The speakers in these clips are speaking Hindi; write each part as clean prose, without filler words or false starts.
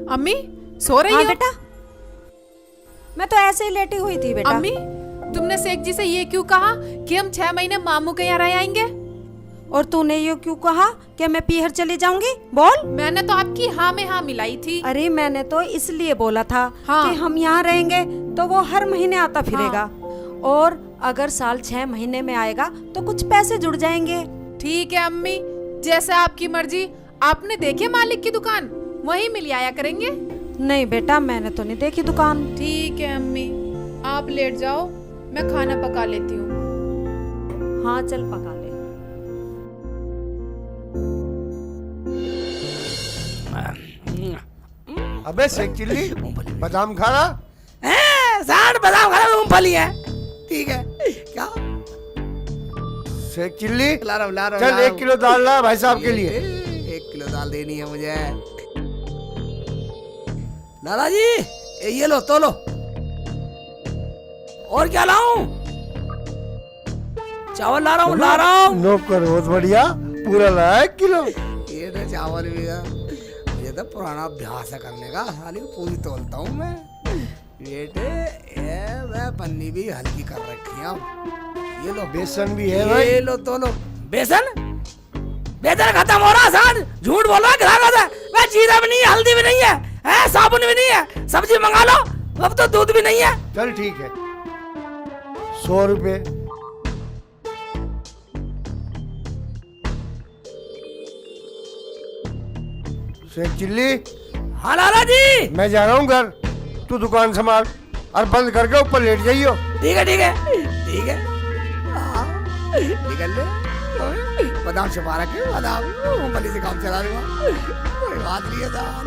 अम्मी सो रही हाँ हो? बेटा, मैं तो ऐसे ही लेटी हुई थी बेटा। अम्मी तुमने शेख जी से ये क्यों कहा कि हम 6 महीने मामू के यहाँ रह आएंगे? और तूने ये क्यों कहा कि मैं पीहर चली जाऊंगी? बोल। मैंने तो आपकी हाँ में हाँ मिलाई थी। अरे मैंने तो इसलिए बोला था हाँ। कि हम यहाँ रहेंगे तो वो हर महीने आता फिरेगा। और अगर साल 6 महीने में आएगा तो कुछ पैसे जुड़ जाएंगे। ठीक है अम्मी, जैसे आपकी मर्जी। आपने देखे मालिक की दुकान, वहीं मिल आया करेंगे। नहीं बेटा, मैंने तो नहीं देखी दुकान। ठीक है अम्मी, आप लेट जाओ, मैं खाना पका लेती हूँ। हाँ चल पका ले। अबे शेख चिल्ली, बादाम खा रहा? साठ बादाम खा रहा, मूंगफली है। ठीक है क्या? शेख चिल्ली, ला रहा हूँ, चल 1 किलो दाल ला भाई साहब के लिए। 1 किलो दाल देनी है मुझे। लाला जी ये लो तो लो। और क्या लाऊं? चावल ला रहा हूँ। नौकर बहुत बढ़िया, पूरा लाया 1 किलो। ये तो चावल भी है, ये तो पुराना अभ्यास है करने का। साली पूरी तोलता हूँ मैं बेटे। ये मैं पन्नी भी हल्की कर रखी है। ये लो बेसन भी है भाई। ये लो तो लो। बेसन खत्म हो रहा। साथ झूठ बोल रहा है ग्राहक से। मैं जीरा भी नहीं है, हल्दी भी नहीं है, साबुन भी नहीं है। सब्जी मंगा लो, अब तो दूध भी नहीं है। चल ठीक है, 100 रुपए। शेख चिल्ली, हाँ लाला जी। मैं जा रहा हूँ घर, तू दुकान संभाल और बंद करके ऊपर लेट जाइयो। ठीक है ठीक है ठीक है। निकल ले, बादाम छुपा रखे, बादाम मूंगफली से काम चला लूंगा। कोई बात नहीं है साहब।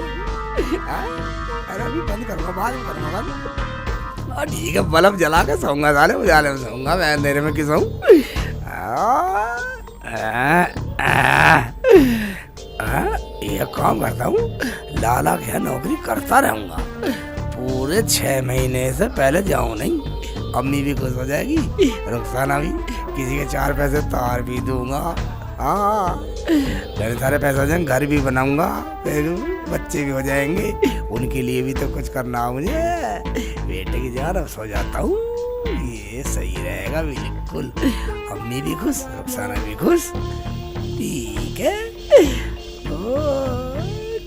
अरे अभी बंद करूंगा, बाद में करूंगा बंद। और ठीक है, बल्ब जला के सोऊंगा। साले उजाले में सोऊंगा मैं, अंधेरे में क्यों सोऊं? ये काम करता हूँ, लाला के यहाँ नौकरी करता रहूंगा। पूरे 6 महीने से पहले जाऊं नहीं। अम्मी भी खुश हो जाएगी, रुखसाना भी। किसी के 4 पैसे तार भी दूंगा। हाँ, मेरे सारे पैसे हो जाएंगे, घर भी बनाऊंगा, फिर बच्चे भी हो जाएंगे। उनके लिए भी तो कुछ करना है मुझे। बेटे की जान अब सो जाता हूँ, ये सही रहेगा बिल्कुल। अम्मी भी खुश, रुखसाना भी खुश। ठीक है।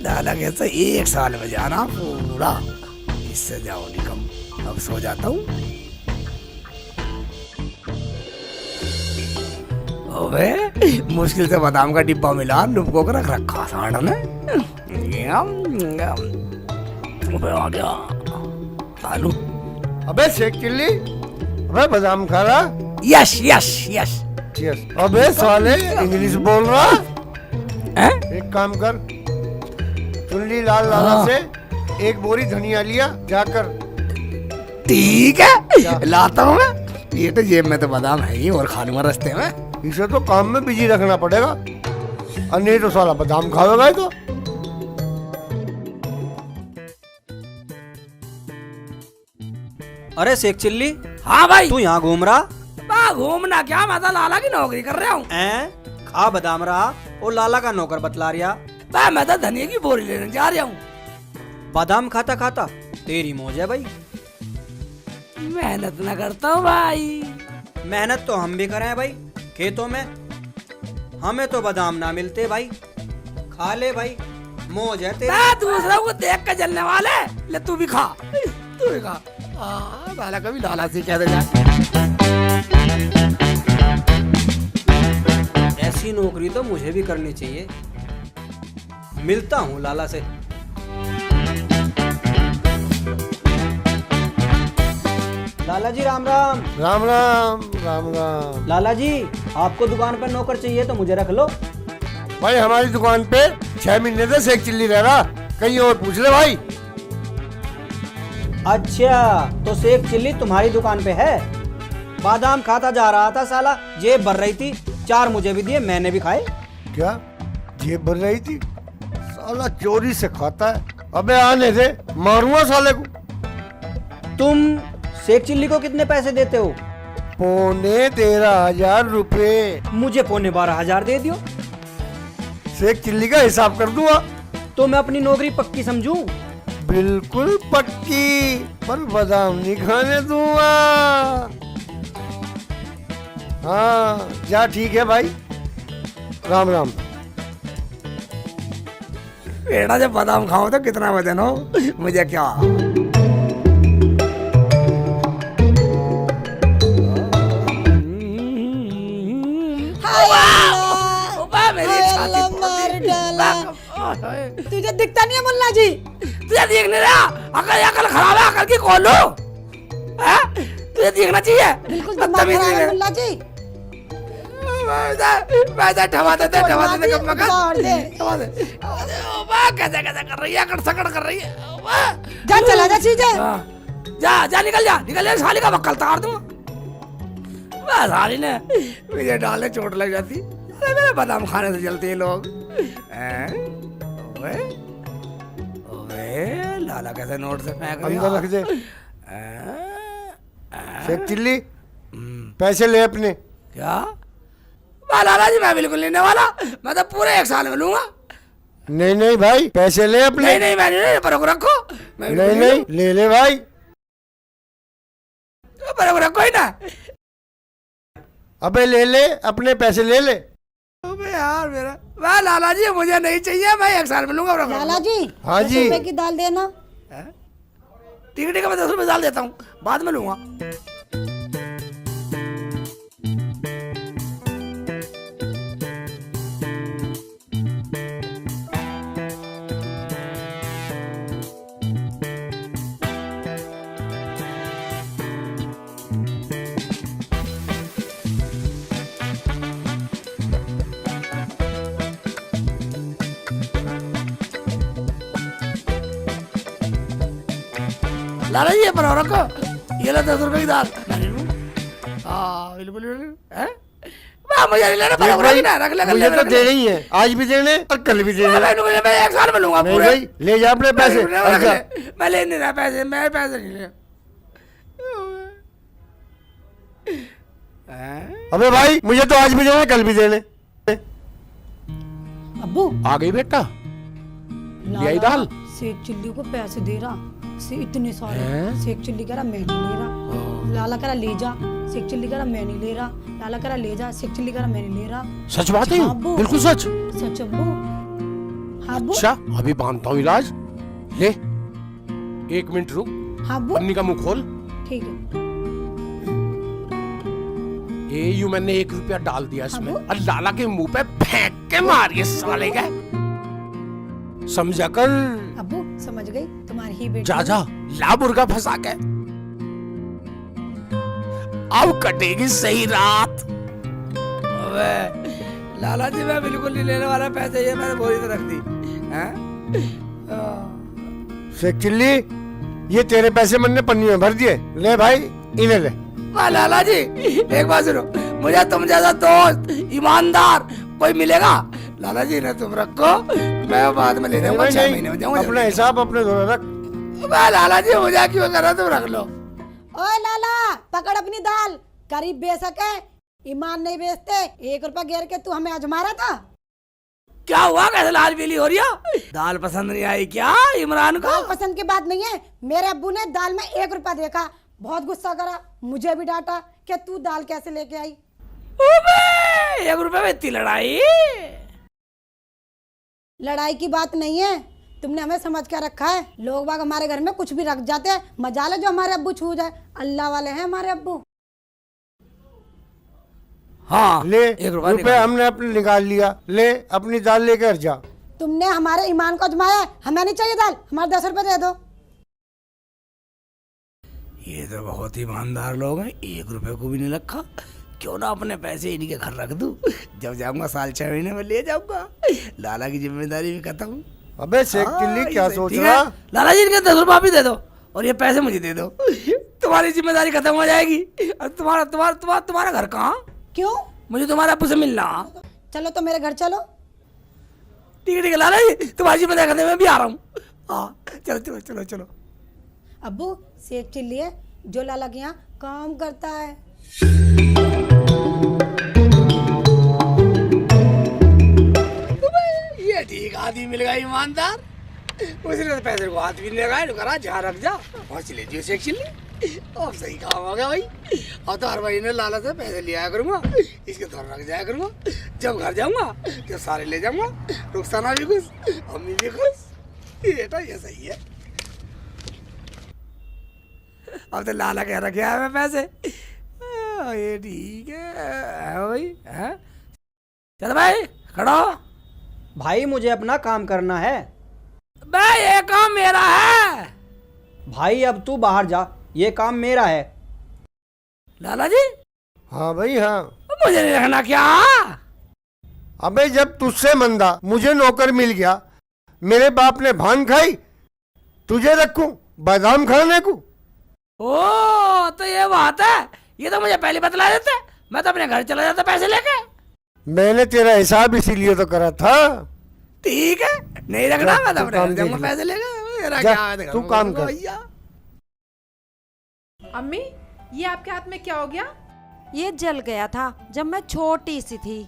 लाला कैसे 1 साल में जाना पूरा, इससे जाओ निकम। अब सो जाता हूँ। मुश्किल से बादाम का डिब्बा मिला, डुबको कर रख रखा साढ़ ने। आ गया आलू। अबे शेख चिल्ली, अबे बादाम खा रहा? Yes yes yes yes. अबे साले इंग्लिश बोल रहा? एक काम कर, चुनली लाल लाला से 1 बोरी धनिया लिया जाकर। ठीक है, लाता हूँ मैं। ये तो जेब में तो बादाम है ही, और खा लूंगा रास्ते में। इसे तो काम में बिजी रखना पड़ेगा, और नहीं तो साला बादाम खाएगा। तो अरे शेख चिल्ली, हाँ भाई। तू यहाँ घूम रहा? घूमना क्या, मैं तो लाला की नौकरी कर रहा हूँ। खा बादाम रहा और लाला का नौकर बतला रिया। मैं तो धनिया की बोरी लेने जा रहा हूँ। बादाम खाता खाता तेरी मौज है भाई। मेहनत न करता हूँ भाई। मेहनत तो हम भी कर रहे हैं भाई खेतों में, हमें तो बादाम ना मिलते भाई। खा ले भाई, मौज है तेरी। दूसरा को देख कर जलने वाले, ले तू भी खा, तू भी खा। लाला कभी लाला से कह देगा। ऐसी नौकरी तो मुझे भी करनी चाहिए। मिलता हूँ लाला से। लाला जी राम राम। राम राम राम राम। लाला जी, आपको दुकान पर नौकर चाहिए तो मुझे रख लो। भाई हमारी दुकान पे 6 महीने से शेख चिल्ली रह रहा, कहीं और पूछ ले भाई। अच्छा, तो शेख चिल्ली तुम्हारी दुकान पे है? बादाम खाता जा रहा था साला, जेब भर रही थी। 4 मुझे भी दिए, मैंने भी खाए। क्या जेब भर रही थी? साला चोरी से खाता है। अबे आने दे, मारूंगा साले को। तुम शेख चिल्ली को कितने पैसे देते हो? 13,500 रुपए। मुझे 12,500 दे दियो। शेख चिल्ली का हिसाब कर दूंगा। तो मैं अपनी नौकरी पक्की समझूं? बिल्कुल पक्की, पर बादाम नहीं खाने दूंगा। हाँ जा ठीक है भाई, राम राम। बेटा जब बादाम खाओ तो कितना वजन हो मुझे क्या। मेरी छाती मार डाला। तुझे दिखता नहीं है मुल्ला जी? तुझे देख नहीं रहा? अकल खराब है, अकल की खोलो। तुझे देखना चाहिए। बिल्कुल दिमाग खराब है मुल्ला जी। कैसे कर रही है, सकड़ कर रही है। जा चला जा चीजें। जा निकल जा साली का बक्कल तार दूं। साली ने मुझे डाले चोट लग जाती। अरे मेरे बादाम खाने से जलते हैं लोग। ओए ओए लाला कैसे नोट से फेंक रही है? अंदर रख दे। शेख चिल्ली, पैसे ले अपने। क्या? लाला जी मैं बिल्कुल लेने वाला, मैं तो पूरे 1 साल में लूंगा। नहीं नहीं भाई, पैसे ले अपने। नहीं मैं नहीं, पर रखो। नहीं ले भाई, पर रखो ही ना। अबे ले अपने पैसे ले। अबे यार मेरा, वाह लाला जी मुझे नहीं चाहिए, मैं 1 साल में लूंगा। लाला जी, हाँ जी। 10 रुपए की दाल देना। ठीक है मैं 10 रुपए डाल देता हूँ, बाद में लूंगा। लाला जी ये पर रखो, ये लो 10 रुपए की दाल। हाँ बिल्कुल है, मुझे नहीं लेना, पर रख ना, रख ले। मुझे तो देने ही है, आज भी देने और कल भी देने। मैं 1 साल में लूंगा नहीं पूरे। भाई ले जा अपने पैसे। मैं ले नहीं रहा पैसे, मैं पैसे नहीं ले। अबे भाई मुझे तो आज भी देने कल भी देने। अब्बू आ गई बेटा, ले आई दाल। शेख चिल्ली को पैसे दे रहा से इतने सारे। शेख चिल्ली कह रहा मैं नहीं ले रहा। लाला कह रहा ले जा। शेख चिल्ली कह रहा मैं नहीं ले रहा। लाला कह रहा ले जा। शेख चिल्ली कह रहा मैं नहीं ले रहा। सच बात है, हाँ, अब्बू। बिल्कुल सच। सच अब्बू। हाँ अब्बू। अच्छा अभी बांधता हूँ इलाज। ले 1 मिनट रुक, हाँ अब्बू। पन्नी का मुंह खोल। ठीक है। ये यूं मैंने 1 रुपया डाल दिया इसमें, अब्बू। और लाला के मुंह पे फेंक के मारिए साले का, समझा कर। अब्बू समझ गई, तुम्हारी ही बेटी। जा ला मुर्गा फंसा के, अब कटेगी सही रात। अबे लाला जी मैं बिल्कुल नहीं लेने वाला पैसे, ये मैंने बोरी तो रख दी। शेख चिल्ली, ये तेरे पैसे मैंने पन्नी में भर दिए, ले भाई इन्हें ले। वाह लाला जी एक बात सुनो, मुझे तुम जैसा दोस्त ईमानदार कोई मिलेगा? लाला जी ने तुम रखो, मैं बाद में ले जाऊंगा, 6 महीने में जाऊंगा। अपना हिसाब अपने दोनों रख। वाह लाला जी मुझे क्यों कर रहा, तुम रख लो। ओए लाला पकड़ अपनी दाल, गरीब बेशक है, ईमान नहीं बेचते। 1 रुपया गिर के तू हमें आजमा रहा था। क्या हुआ, कैसे लाल पीली हो रही है? दाल पसंद नहीं आई क्या इमरान को? दाल पसंद की बात नहीं है, मेरे अब्बू ने दाल में 1 रुपया देखा, बहुत गुस्सा करा, मुझे भी डांटा कि तू दाल कैसे लेके आई। 1 रुपए में इतनी लड़ाई? लड़ाई की बात नहीं है, तुमने हमें समझ क्या रखा है। लोग बाग हमारे घर में कुछ भी रख जाते हैं, मजाल है जो हमारे अब्बू छू जाए। अल्लाह वाले हैं हमारे अब्बू। हाँ ले 1 रुपया रुपए हमने अपने निकाल लिया, ले अपनी दाल लेकर जा। तुमने हमारे ईमान को आजमाया है, हमें नहीं चाहिए दाल, हमारे 10 रुपए दे दो। ये तो बहुत ईमानदार लोग हैं, 1 रुपए को भी नहीं रखा। क्यों ना अपने पैसे इन्हीं के घर रख दूं, जब जाऊंगा साल 6 महीने में ले जाऊंगा, लाला की जिम्मेदारी भी खत्म। अबे शेख चिल्ली क्या ये सोच ठीक रहा? है, लाला जी इनके 10 रुपया भी दे दो और ये पैसे मुझे दे दो, तुम्हारी जिम्मेदारी खत्म हो जाएगी। और तुम्हारा घर कहाँ? क्यों? मुझे तुम्हारे अब्बू से मिलना। चलो तो मेरे घर चलो। ठीक है लाला जी, तुम्हारी जिम्मेदारी खत्म, मैं भी आ रहा हूँ। हाँ चलो। अब्बू शेख चिल्ली है जो लाला के यहाँ काम करता है। ये ठीक आदमी मिल गया ईमानदार। उसने तो पैसे को हाथ भी नहीं लगाया, तो करा जहाँ रख जा और चले जियो शेख चिल्ली। अब सही काम हो गया भाई। अब तो हर महीने लाला से पैसे ले आया करूँगा, इसके तरफ रख जाया करूँगा। जब घर जाऊँगा तो सारे ले जाऊँगा, रुखसाना भी खुश, अम्मी भी खुश। बेटा ये सही है। अब तो लाला कह रखा है मैं पैसे। ये ठीक है भाई। है चल भाई खड़ा हो। भाई मुझे अपना काम करना है। भाई ये काम मेरा है। भाई अब तू बाहर जा, ये काम मेरा है। लाला जी हाँ भाई हाँ। मुझे नहीं रखना क्या? अबे जब तुझसे मंदा मुझे नौकर मिल गया, मेरे बाप ने भान खाई, तुझे रखूं बादाम खाने को? ओ तो ये बात है। ये तो मुझे पहले बतला देते, मैं तो अपने घर चला जाता पैसे लेके। मैंने तेरा हिसाब इसीलिए तो करा था। ठीक है नहीं रखना, मैं तो तू अपने काम घर जाऊंगा देख ले। पैसे लेके। मेरा जा, क्या है, तू काम कर। भैया अम्मी, ये आपके हाथ में क्या हो गया? ये जल गया था जब मैं छोटी सी थी।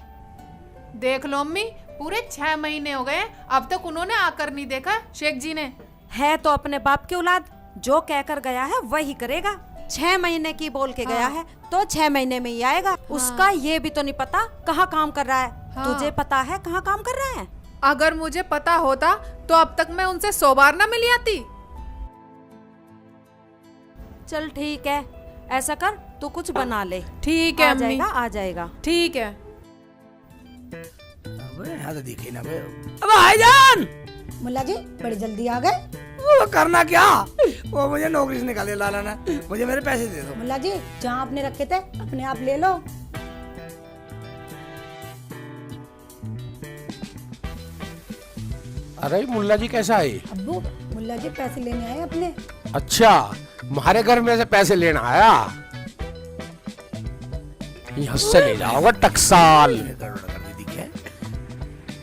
देख लो अम्मी, पूरे 6 महीने हो गए, अब तक उन्होंने आकर नहीं देखा शेख जी ने। है तो अपने बाप की औलाद, जो कहकर गया है वही करेगा। 6 महीने की बोल के गया है तो 6 महीने में ही आएगा। उसका ये भी तो नहीं पता कहाँ काम कर रहा है। हाँ। तुझे पता है कहाँ काम कर रहा है? अगर मुझे पता होता तो अब तक मैं उनसे 100 बार ना मिली आती। चल ठीक है, ऐसा कर तू कुछ बना ले। ठीक है आ अम्मी, जाएगा आ जाएगा। ठीक है। अबे यहाँ तो दिखे ना बे। अब भाईजान मुल्ला जी बड़ी जल्दी आ गए। वो करना क्या? वो मुझे नौकरी से निकाले लाला ने। मुझे मेरे पैसे दे दो। मुल्ला जी जहाँ आपने रखे थे अपने आप ले लो। अरे मुल्ला जी कैसा है? अब्बू मुल्ला जी पैसे लेने आए अपने। अच्छा, हमारे घर में से पैसे लेना आया? यहाँ से ले जाओगे टकसाल।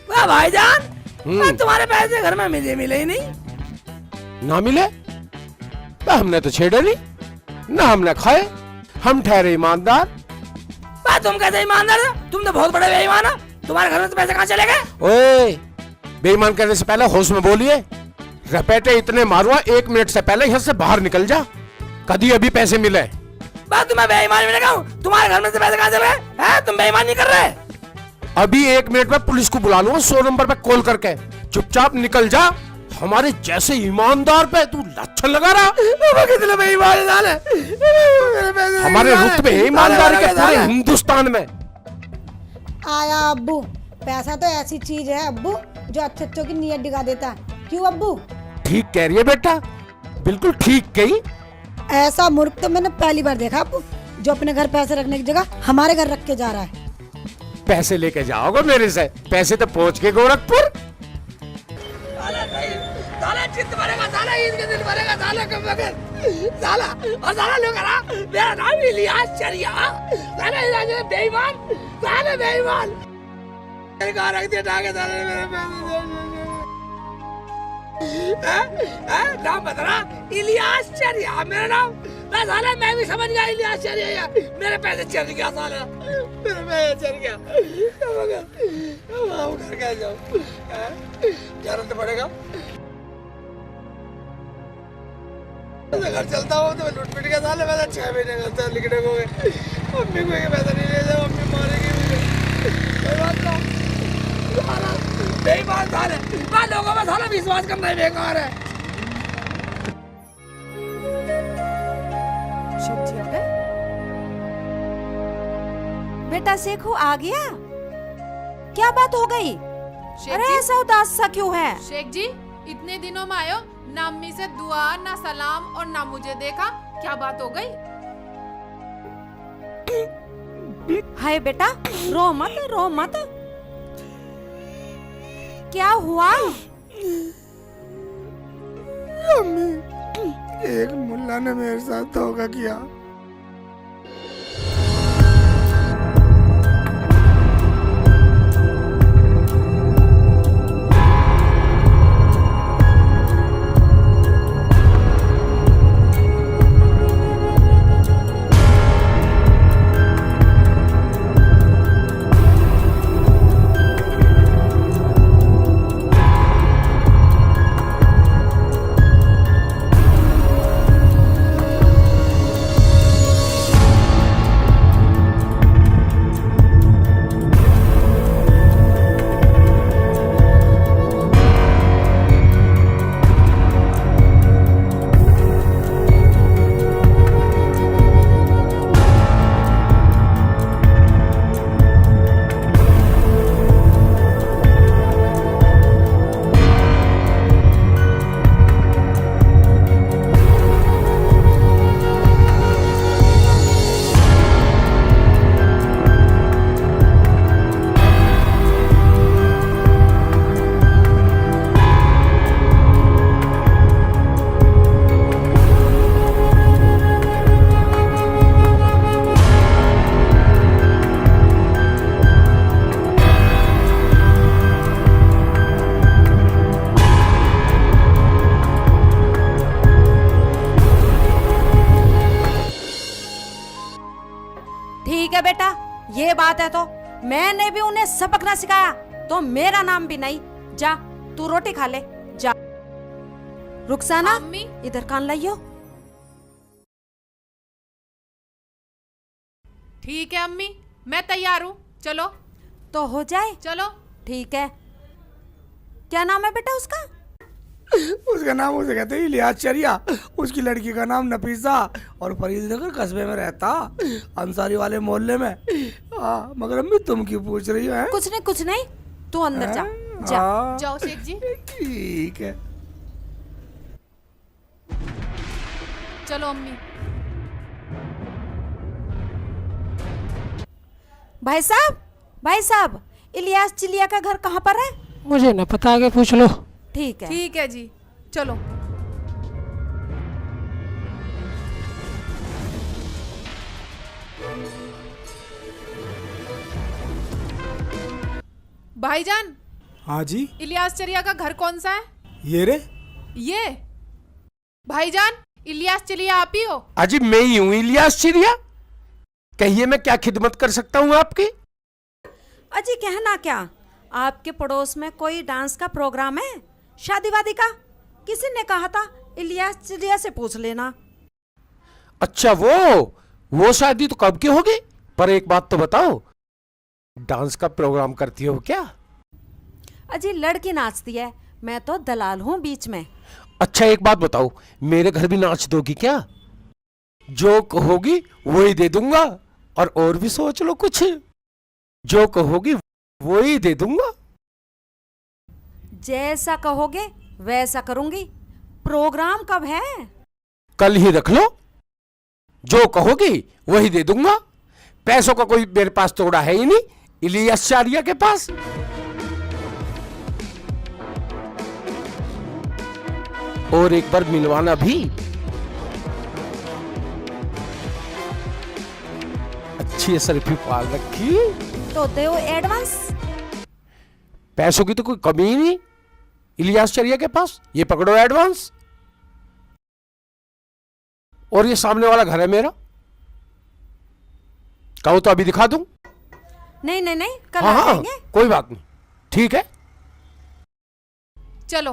वाह भाईजान, तुम्हारे पैसे घर में मिले ही नहीं। ना मिले तो हमने तो छेड़े नहीं, ना हमने खाए, हम ठहरे ईमानदार। वाह तुम कैसे ईमानदार हो? तुम तो बहुत बड़े बेईमान हो। तुम्हारे घर में तो पैसे कहाँ चले गए? ओए, बेईमान करने से पहले होश में बोलिए। रपेटे इतने मारूंगा, 1 मिनट से पहले यहाँ से बाहर निकल जा। कभी अभी पैसे मिले? बात तुम्हें बेईमान मिलेगा। तुम्हारे घर में से पैसे कहाँ चले गए? हैं तुम बेईमान नहीं कर रहे? अभी 1 मिनट में पुलिस को बुला लूंगा 100 नंबर पे कॉल करके। चुपचाप निकल जा। हमारे जैसे ईमानदार पे तू लच्छन लगा रहा। कितने बेईमान है? हमारे रुतबे ईमानदारी के पूरे हिंदुस्तान में। आया अब्बू, पैसा तो ऐसी चीज है अब्बू जो अच्छे अच्छों की नीयत दिखा देता है। क्यों अब्बू? ठीक कह रही है बेटा, बिल्कुल ठीक कही। ऐसा मूर्ख तो मैंने पहली बार देखा अब्बू, जो अपने घर पैसे रखने की जगह हमारे घर रख के जा रहा है। पैसे लेके जाओगे मेरे से? पैसे तो पहुंच के गोरखपुर। साला चित्त भरेगा, साला ईद के दिन भरेगा, साला कब बगैर साला और साला लोग रहा मेरा नाम इलियास चरिया। साला इलाज में बेईमान, साला बेईमान कहाँ रख दिया टाके साले ने मेरे पैसे। नाम बता इलियास चरिया मेरा नाम। मैं साला मैं भी समझ गया इलियास चरिया। मेरे पैसे चल गया साला, मेरे पैसे चल गया। अब घर कैसे जाऊँ? जाना तो पड़ेगा। घर चलता हूँ तो लूट पिट के साले पैसा 6 महीने का लिखने को गए। मम्मी को पैसा नहीं ले जाओ, मम्मी मारेगी मुझे। कोई बात ना, बेईमान साले, मैं लोगों में साला विश्वास करना ही बेकार है। शेख जी आ गए? बेटा शेखू आ गया? क्या बात हो गई? शेख अरे जी, ऐसा उदास सा क्यों है? शेख जी इतने दिनों में आयो, ना अम्मी से दुआ ना सलाम और ना मुझे देखा, क्या बात हो गई? हाय बेटा रो मत। क्या हुआ? एक मुल्ला ने मेरे साथ धोखा किया। बात है तो मैंने भी उन्हें सबक ना सिखाया तो मेरा नाम भी नहीं। जा तू रोटी खा ले जा। रुखसाना अम्मी। इधर कान लाइयो। ठीक है अम्मी, मैं तैयार हूँ, चलो तो हो जाए। चलो। ठीक है। क्या नाम है बेटा उसका? उसका नाम उसे कहते हैं इलियास चरिया। उसकी लड़की का नाम नफीसा और फरीदनगर कस्बे में रहता, अंसारी वाले मोहल्ले में। मगर अम्मी तुम क्यों पूछ रही हो? कुछ नहीं तू अंदर जा जा। जाओ शेख जी। ठीक है। चलो अम्मी। भाई साहब इलियास चिलिया का घर कहाँ पर है? मुझे न पता, आगे पूछ लो। ठीक है। ठीक है जी, चलो। भाईजान, हाँ जी, इलियास चरिया का घर कौन सा है? ये रे। ये भाईजान, इलियास चरिया आप ही हो? अजी मैं ही हूँ इलियास चिड़िया। कहिए मैं क्या खिदमत कर सकता हूँ आपकी? अजी कहना क्या, आपके पड़ोस में कोई डांस का प्रोग्राम है, शादी वादी का? किसी ने कहा था इलियास चिड़िया से पूछ लेना। अच्छा वो शादी तो कब की होगी? पर एक बात तो बताओ, डांस का प्रोग्राम करती हो क्या? अजी लड़की नाचती है, मैं तो दलाल हूँ बीच में। अच्छा एक बात बताओ, मेरे घर भी नाच दोगी क्या? जो कहोगी वही दे दूंगा, और भी सोच लो कुछ। जो कहोगी वही दे दूंगा। जैसा कहोगे वैसा करूंगी। प्रोग्राम कब है? कल ही रख लो, जो कहोगी वही दे दूंगा। पैसों का कोई मेरे पास तोड़ा है ही नहीं, इलियास चारिया के पास। और एक बार मिलवाना भी। अच्छी सरफी पाल रखी। तो दो एडवांस। पैसों की तो कोई कमी ही नहीं इलियास चरिया के पास। ये पकड़ो एडवांस। और ये सामने वाला घर है मेरा, कहो तो अभी दिखा दूं। नहीं कल हाँ आ हाँ जाएंगे। कोई बात नहीं, ठीक है। चलो।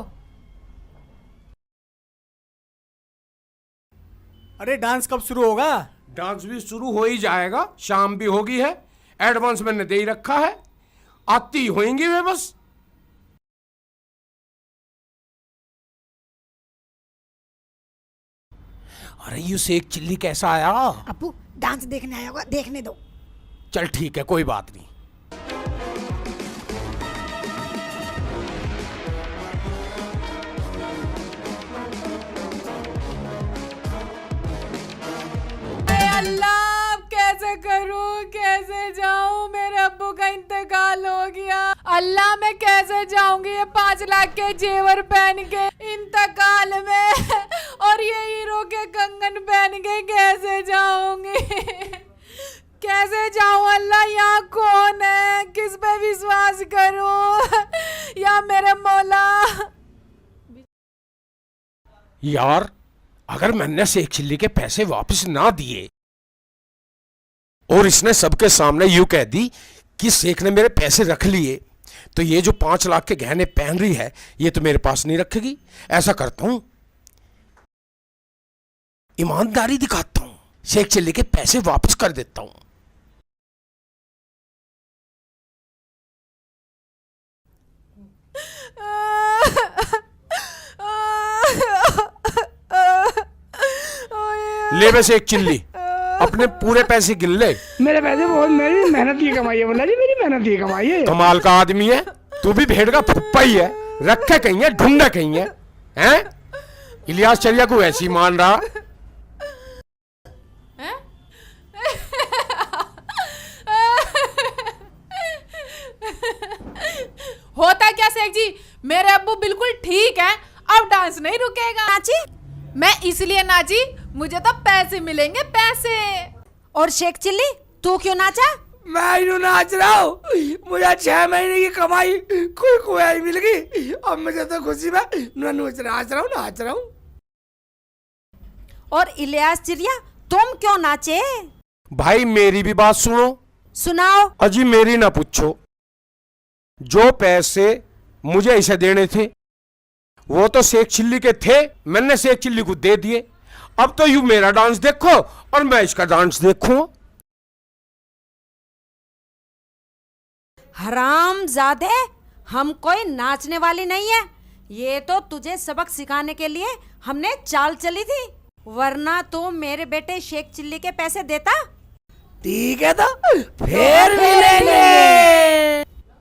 अरे डांस कब शुरू होगा? डांस भी शुरू हो ही जाएगा, शाम भी होगी है। एडवांस मैंने दे ही रखा है, आती होंगी वे बस। अरे यू शेख चिल्ली कैसा आया? अपू डांस देखने आया होगा, देखने दो। चल ठीक है, कोई बात नहीं। अल्लाह, अब कैसे करूं, कैसे जाऊं? मेरे अब्बू का इंतकाल हो गया। अल्लाह, मैं कैसे जाऊंगी ये 5 लाख के जेवर पहन के इंतकाल में, और ये हीरो के कंगन पहन के कैसे जाऊंगी? कैसे जाऊं अल्लाह? यहाँ कौन है? किस पे विश्वास करूं? या मेरे मौला। यार अगर मैंने शेख चिल्ली के पैसे वापस ना दिए और इसने सबके सामने यूं कह दी कि शेख ने मेरे पैसे रख लिए, तो ये जो 5 लाख के गहने पहन रही है ये तो मेरे पास नहीं रखेगी। ऐसा करता हूं, ईमानदारी दिखाता हूं, शेख चिल्ली के पैसे वापस कर देता हूं। ले वैसे एक चिल्ली, अपने पूरे पैसे गिन ले। मेरे पैसे बहुत, मेरी मेहनत की कमाई है बोला जी, मेरी मेहनत की कमाई है। कमाल का आदमी है तू भी, भेड़ का फुप्पा ही है। रखे कहीं है, ढूंढे कहीं है, हैं? इलियास चरिया को ऐसी मान रहा। होता क्या शेख जी, मेरे अब्बू बिल्कुल ठीक है, अब डांस नहीं रुकेगा। नाची? मैं इसलिए नाची, मुझे तो पैसे मिलेंगे, पैसे। और शेख चिल्ली तू क्यों नाचा? मैं यूं नाच रहा हूँ, मुझे 6 महीने की कमाई कोई कोई मिल गई। अब मुझे तो खुशी में नाच रहा हूँ। और इलियास चिड़िया तुम क्यों नाचे? भाई मेरी भी बात सुनो, सुनाओ। अजी मेरी ना पूछो, जो पैसे मुझे इसे देने थे वो तो शेख चिल्ली के थे, मैंने शेख चिल्ली को दे दिए। अब तो यू मेरा डांस देखो और मैं इसका डांस देखूं। हरामजादे, हम कोई नाचने वाली नहीं है। ये तो तुझे सबक सिखाने के लिए हमने चाल चली थी, वरना तो मेरे बेटे शेख चिल्ली के पैसे देता। ठीक है तो फिर मिलेंगे।